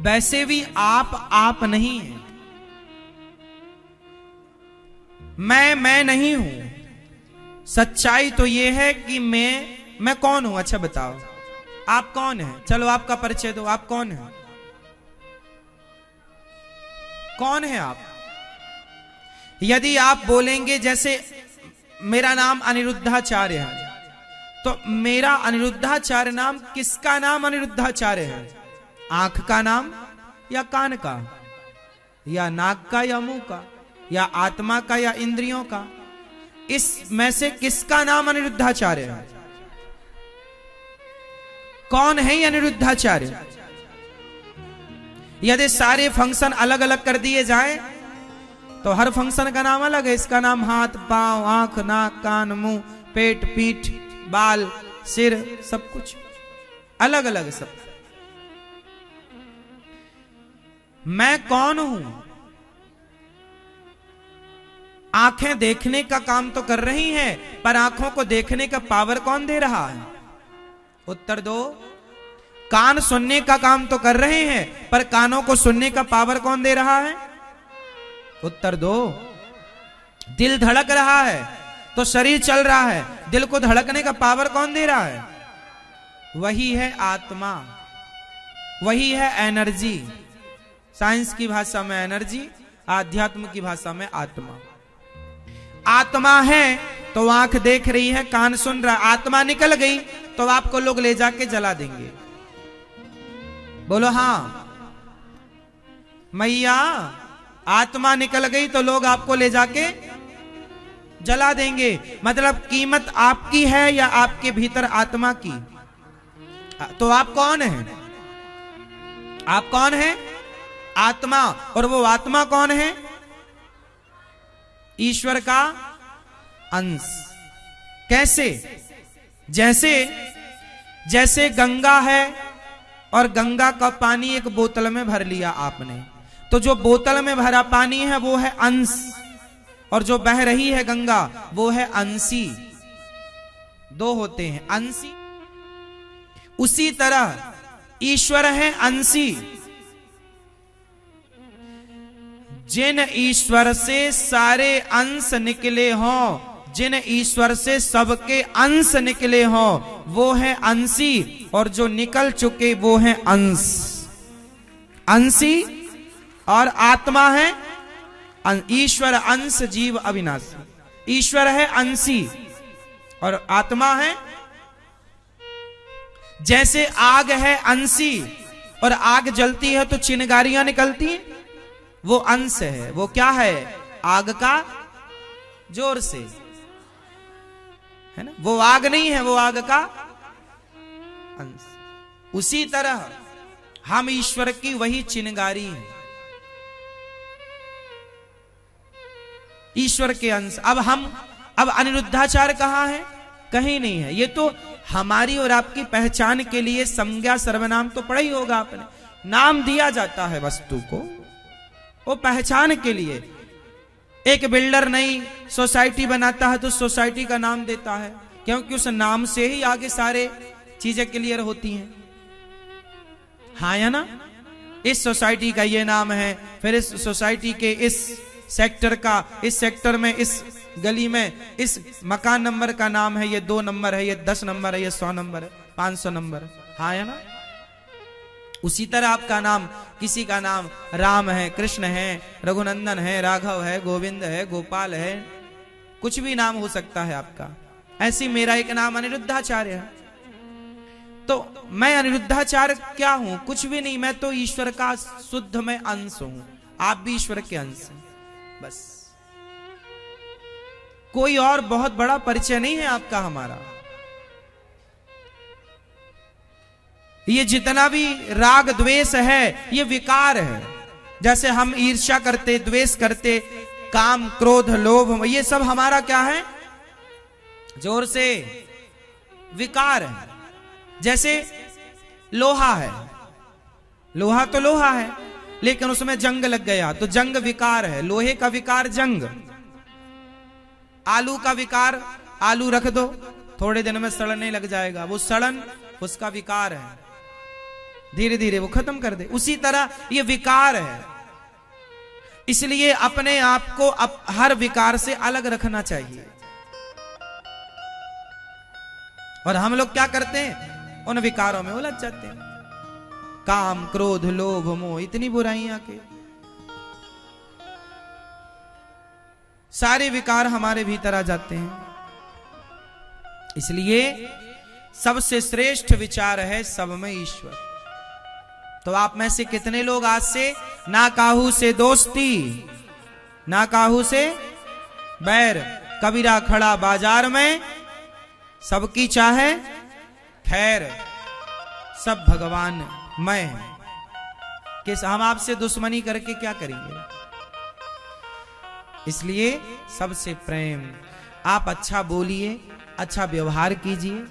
वैसे भी आप नहीं है। मैं नहीं हूं। सच्चाई तो यह है कि मैं कौन हूं? अच्छा बताओ, आप कौन हैं? चलो आपका परिचय दो, आप कौन हैं? कौन है आप? यदि आप बोलेंगे जैसे मेरा नाम अनिरुद्धाचार्य है, तो मेरा अनिरुद्धाचार्य नाम, किसका नाम अनिरुद्धाचार्य है? आंख का नाम या कान का, या नाक का या मुंह का, या आत्मा का या इंद्रियों का? इस में से किसका नाम अनिरुद्धाचार्य है? कौन है ये अनिरुद्धाचार्य? यदि सारे फंक्शन अलग अलग कर दिए जाए तो हर फंक्शन का नाम अलग है। इसका नाम हाथ, पांव, आंख, नाक, कान, मुंह, पेट, पीठ, बाल, सिर, सब कुछ अलग अलग सब। मैं कौन हूं? आंखें देखने का काम तो कर रही हैं, पर आंखों को देखने का पावर कौन दे रहा है? उत्तर दो। कान सुनने का काम तो कर रहे हैं, पर कानों को सुनने का पावर कौन दे रहा है? उत्तर दो। दिल धड़क रहा है तो शरीर चल रहा है, दिल को धड़कने का पावर कौन दे रहा है? वही है आत्मा, वही है एनर्जी। साइंस की भाषा में एनर्जी, आध्यात्म की भाषा में आत्मा। आत्मा है तो आंख देख रही है, कान सुन रहा। आत्मा निकल गई तो आपको लोग ले जाके जला देंगे। बोलो हां मैया, आत्मा निकल गई तो लोग आपको ले जाके जला देंगे। मतलब कीमत आपकी है या आपके भीतर आत्मा की? तो आप कौन हैं? आप कौन हैं? आत्मा। और वो आत्मा कौन है? ईश्वर का अंश। कैसे? जैसे गंगा है और गंगा का पानी एक बोतल में भर लिया आपने, तो जो बोतल में भरा पानी है वो है अंश, और जो बह रही है गंगा वो है अंशी। दो होते हैं, अंशी। उसी तरह ईश्वर है अंशी। जिन ईश्वर से सारे अंश निकले हों, जिन ईश्वर से सबके अंश निकले हों, वो है अंशी, और जो निकल चुके वो है अंश। अंशी और आत्मा है ईश्वर अंश जीव अविनाशी। ईश्वर है अंशी और आत्मा है, जैसे आग है अंशी और आग जलती है तो चिंगारियां निकलती हैं, वो अंश है। वो क्या है? आग का जोर से, है ना? वो आग नहीं है, वो आग का अंश। उसी तरह हम ईश्वर की वही चिंगारी हैं, ईश्वर के अंश। अब अनिरुद्धाचार्य कहां है? कहीं नहीं है। ये तो हमारी और आपकी पहचान के लिए संज्ञा सर्वनाम तो पढ़ा ही होगा आपने। नाम दिया जाता है वस्तु को, वो पहचान के लिए। एक बिल्डर नई सोसाइटी बनाता है तो सोसाइटी का नाम देता है, क्योंकि उस नाम से ही आगे सारे चीजें क्लियर होती हैं। हाँ या ना? इस सोसाइटी का ये नाम है, फिर इस सोसाइटी के इस सेक्टर का, इस सेक्टर में, इस गली में इस मकान नंबर का नाम है, ये 2 नंबर है, ये 10 नंबर है, ये 100 नंबर है, 500 नंबर है। हाँ या ना? उसी तरह आपका नाम, किसी का नाम राम है, कृष्ण है, रघुनंदन है, राघव है, गोविंद है, गोपाल है, कुछ भी नाम हो सकता है आपका। ऐसी मेरा एक नाम अनिरुद्धाचार्य है। तो मैं अनिरुद्धाचार्य क्या हूं? कुछ भी नहीं। मैं तो ईश्वर का शुद्ध में अंश हूं। आप भी ईश्वर के अंश हैं, बस। कोई और बहुत बड़ा परिचय नहीं है आपका हमारा। ये जितना भी राग द्वेष है ये विकार है। जैसे हम ईर्ष्या करते, द्वेष करते, काम, क्रोध, लोभ, ये सब हमारा क्या है? जोर से विकार है। जैसे लोहा है, लोहा तो लोहा है, लेकिन उसमें जंग लग गया तो जंग विकार है। लोहे का विकार जंग। आलू का विकार, आलू रख दो थोड़े दिन में सड़ने लग जाएगा, वो सड़न उसका विकार है। धीरे धीरे वो खत्म कर दे। उसी तरह ये विकार है, इसलिए अपने आप को हर विकार से अलग रखना चाहिए। और हम लोग क्या करते हैं, उन विकारों में उलझ जाते हैं। काम, क्रोध, लोभ, मोह, इतनी बुराइयां के सारे विकार हमारे भीतर आ जाते हैं। इसलिए सबसे श्रेष्ठ विचार है सब में ईश्वर। तो आप में से कितने लोग आज से ना काहू से दोस्ती, ना काहू से बैर, कबीरा खड़ा बाजार में, सबकी चाहे खैर, सब भगवान मैं, किस हम आपसे दुश्मनी करके क्या करेंगे। इसलिए सबसे प्रेम, आप अच्छा बोलिए, अच्छा व्यवहार कीजिए,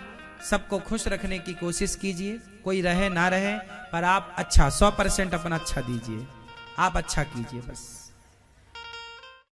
सबको खुश रखने की कोशिश कीजिए। कोई रहे ना रहे, पर आप अच्छा 100% अपना अच्छा दीजिए, आप अच्छा कीजिए बस।